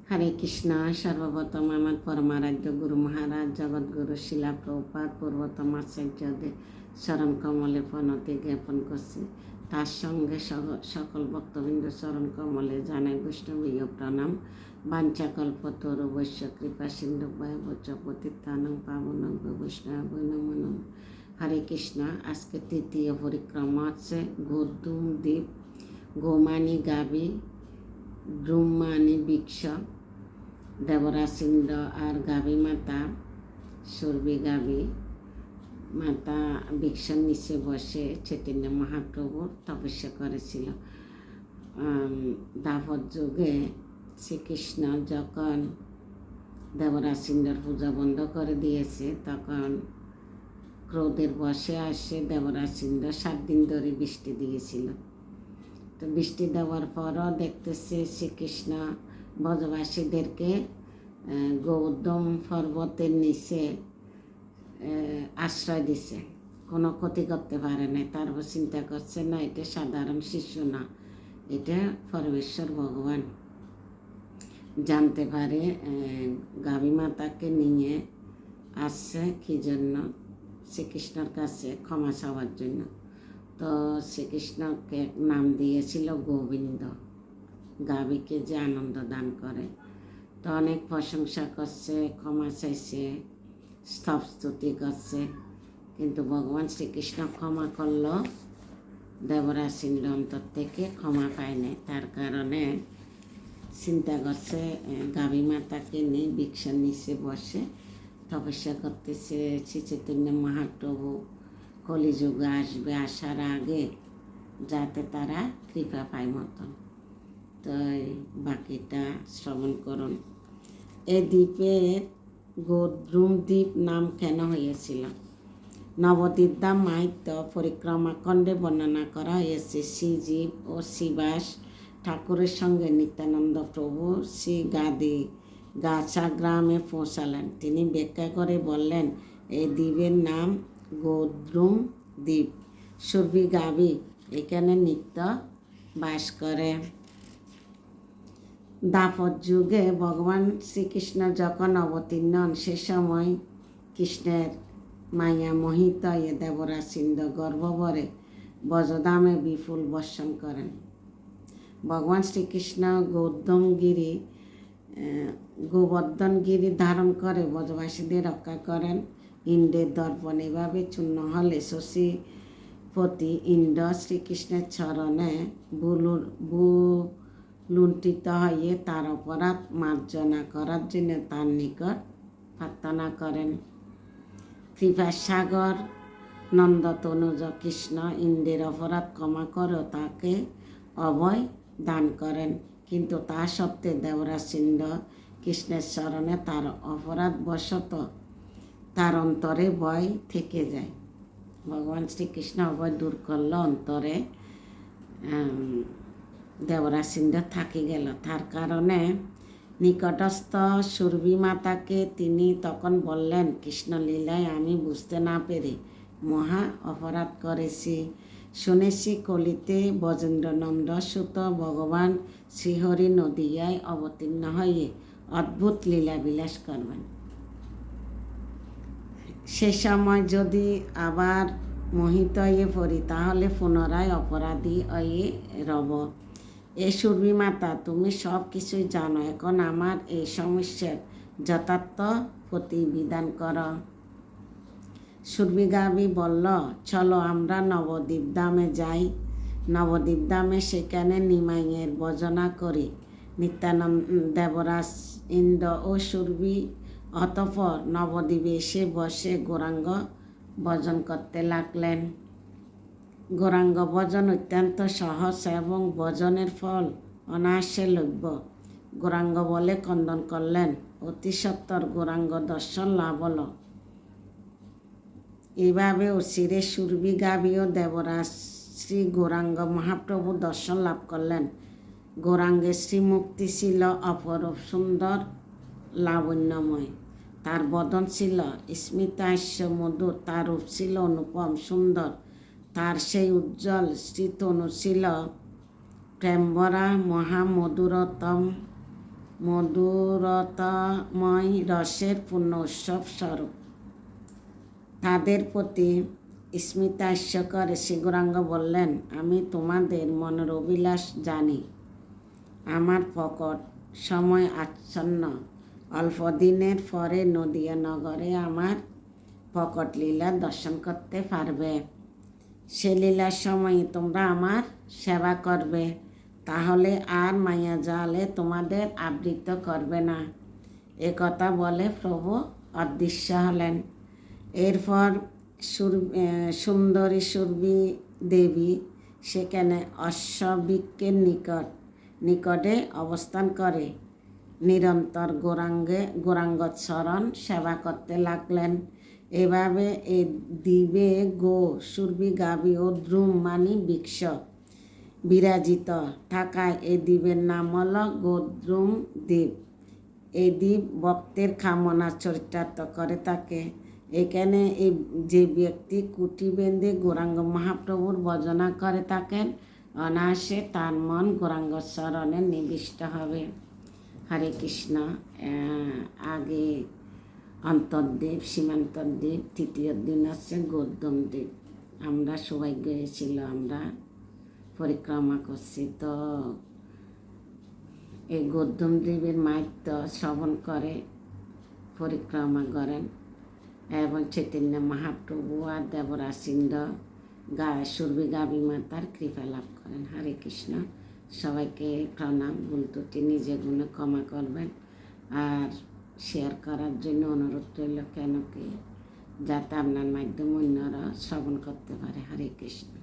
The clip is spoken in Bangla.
হরে কৃষ্ণ। সর্বপ্রথম আমার পরমারাধ্য গুরু মহারাজ জগৎগুরু শিলা প্রভুপাদ পূর্বতম আচার্যদের চরণ কমলে প্রণতি জ্ঞাপন করছি। তার সঙ্গে সকল ভক্তবৃন্দ চরণ কমলে জানাই বৈষ্ণবীয় প্রণাম। বাঞ্ছাকল্পতরু বৈশ্য কৃপা সিন্ধু ভয়বচ পতিতানং পাবনং বৈষ্ণব নমো নমঃ। হরে কৃষ্ণ। আজকে তৃতীয় পরিক্রমা হচ্ছে গোদ্যুম দ্বীপ। গোমানি গাবি, ব্রহ্মানি বৃক্ষ, দেবরাসিন্দ আর গাভী মাতা সুরভি গাভী মাতা বৃক্ষের নিচে বসে চৈতন্য মহাপ্রভু তপস্যা করেছিল। দ্বাপর যুগে শ্রীকৃষ্ণ যখন দেবরাসিন্দর পূজা বন্ধ করে দিয়েছে, তখন ক্রোধের বশে আসে দেবরাসিন্দ 7 দিন ধরে বৃষ্টি দিয়েছিল। তো বৃষ্টি দেওয়ার পরও দেখতেছে শ্রীকৃষ্ণ ব্রজবাসীদেরকে গৌতম পর্বতের নিচে আশ্রয় দিছে, কোনো ক্ষতি করতে পারে না। তারপর চিন্তা করছে, না এটা সাধারণ শিশু না, এটা পরমেশ্বর ভগবান। জানতে পারে গাভী মাতাকে নিয়ে আসছে কি জন্য, শ্রীকৃষ্ণর কাছে ক্ষমা চাওয়ার জন্য। তো শ্রীকৃষ্ণকে নাম দিয়েছিল গোবিন্দ, গাভীকে যে আনন্দ দান করে। তো অনেক প্রশংসা করছে, ক্ষমা চাইছে, স্তবস্তুতি করছে, কিন্তু ভগবান শ্রীকৃষ্ণ ক্ষমা করলো, দেবরাসিন্দ অন্তর থেকে ক্ষমা পায় নাই। তার কারণে চিন্তা করছে গাভী মাতাকে নিয়ে বৃক্ষের নিচে বসে তপস্যা করতেছে। শ্রী চৈতন্য মহাপ্রভু কলিযুগে আসবে, আসার আগে যাতে তারা কৃপা পায় মতন। তো বাকিটা শ্রবণ করুন। এই দ্বীপের গোদ্যুম দ্বীপ নাম কেন হয়েছিল? নবদ্বীপধাম মাহিত্য পরিক্রমা খণ্ডে বর্ণনা করা হয়েছে। শ্রীজীব ও শ্রীবাস ঠাকুরের সঙ্গে নিত্যানন্দ প্রভু শ্রী গাছা গ্রামে পৌঁছালেন। তিনি ব্যাখ্যা করে বললেন, এই দ্বীপের নাম গোদ্যুম দ্বীপ। সুরভি গাভী এখানে নিত্য বাস করে। দ্বাপর যুগে ভগবান শ্রীকৃষ্ণ যখন অবতীর্ণ হন, সে সময় কৃষ্ণের মায়া মোহিত হয়ে দেবরাসিন্দ গর্ভভরে ব্রজধামে বিপুল বর্ষণ করেন। ভগবান শ্রীকৃষ্ণ গোবর্ধনগিরি ধারণ করে ব্রজবাসীদের রক্ষা করেন। ইন্দ্রের দর্পণ এভাবে চূর্ণ হলে শশীপতি ইন্দ্র শ্রীকৃষ্ণের চরণে লুণ্ঠিত হয়ে তার অপরাধ মার্জনা করার জন্য তার নিকট প্রার্থনা করেন। কৃপাসাগর নন্দতনুজ কৃষ্ণ ইন্দ্রের অপরাধ ক্ষমা করে তাকে অভয় দান করেন, কিন্তু তা সত্ত্বেও দেবরাসিন্দ কৃষ্ণের চরণে তার অপরাধ বশত তার অন্তরে ভয় থেকে যায়। ভগবান শ্রীকৃষ্ণ অভয় দূর করল, অন্তরে দেবরাসিন্দ থাকি গেল। তার কারণে নিকটস্থ সুরভি মাতাকে তিনি তখন বললেন, কৃষ্ণলীলায় আমি বুঝতে না পেরে মহা অপরাধ করেছি। শুনেছি কলিতে ব্রজেন্দ্রনন্দ সুত ভগবান শ্রীহরি নদিয়ায় অবতীর্ণ হয়ে অদ্ভুত লীলা বিলাস করবেন। সে সময় যদি আবার মোহিত হয়ে পড়ি, তাহলে পুনরায় অপরাধী হয়ে রব। এ সুরভি মাতা, তুমি সব কিছুই জানো, এখন আমার এই সমস্যার যথার্থ প্রতিবিধান কর। সুরভি গাভী বলল, চলো আমরা নবদ্বীপধামে যাই। নবদ্বীপধামে সেখানে নিমাইয়ের ভজনা করি। নিত্যানন্দ দেবরাজ ইন্দ্র ও সুরভি অতঃপর নবদ্বীপে এসে বসে গৌরাঙ্গ ভজন করতে লাগলেন। গৌরাঙ্গ ভজন অত্যন্ত সহজ এবং ভজনের ফল অনায়াসে লভ্য। গৌরাঙ্গ বলে কন্দন করলেন, অতি সত্বর গৌরাঙ্গ দর্শন লাভ হল। এইভাবে অচিরে সুরভি গাভী ও দেবরাজ শ্রী গৌরাঙ্গ মহাপ্রভু দর্শন লাভ করলেন। গৌরাঙ্গের শ্রীমুক্তি ছিল অপরূপ সুন্দর লাবণ্যময়। তার বদন ছিল স্মিতাস্য মধুর, তার রূপ ছিল অনুপম সুন্দর। তার সেই উজ্জ্বল শ্রীতনু ছিল প্রেমভরা মহামধুরতম মধুরতাময় রসের পূর্ণ উৎসব স্বরূপ। তাদের প্রতি স্মিতাস্য করে শ্রী গৌরাঙ্গ বললেন, আমি তোমাদের মনের অভিলাষ জানি। আমার প্রকট সময় আচ্ছন্ন। অল্প দিনের পরে নদিয়া নগরে আমার প্রকট লীলা দর্শন করতে পারবে। সে লীলার সময় তোমরা আমার সেবা করবে, তাহলে আর মায়া জালে তোমাদের আবৃত করবে না। এ কথা বলে প্রভু অদৃশ্য হলেন। এরপর সুন্দরী সুরভি দেবী সেখানে অশ্ববৃক্ষের নিকটে অবস্থান করে নিরন্তর গৌরাঙ্গচরণ সেবা করতে লাগলেন। এভাবে এ দ্বীপে সুরভি গাভী ও দ্রুম মানি বৃক্ষ বিরাজিত থাকায় এই দ্বীপের নাম হল গোদ্রুম দ্বীপ। এই দ্বীপ ভক্তের কামনা চরিতার্থ করে থাকে। এখানে যে ব্যক্তি কুটি বেঁধে গৌরাঙ্গ মহাপ্রভুর ভজনা করে থাকেন, অনায়াসে তার মন গৌরাঙ্গ চরণে নিবিষ্ট হবে। হরে কৃষ্ণ। আগে অন্তর্দ্বীপ, সীমান্তদ্বীপ, তৃতীয় দিন হচ্ছে গৌতম দ্বীপ। আমরা সৌভাগ্য হয়েছিল, আমরা পরিক্রমা করছি। তো এই গৌতম দ্বীপের মাহাত্ম্য শ্রবণ করে পরিক্রমা করেন এবং চৈতন্য মহাপ্রভু আর দেবরাজেন্দ্র সুরভি গাভী মাতার কৃপা লাভ করেন। হরে কৃষ্ণ। সবাইকে প্রণাম। ভুল ত্রুটি নিজে গুণে ক্ষমা করবেন আর শেয়ার করার জন্য অনুরোধ রইল, কেন কি যাতে আপনার মাধ্যমে অন্যরা শ্রবণ করতে পারে। হরে কৃষ্ণ।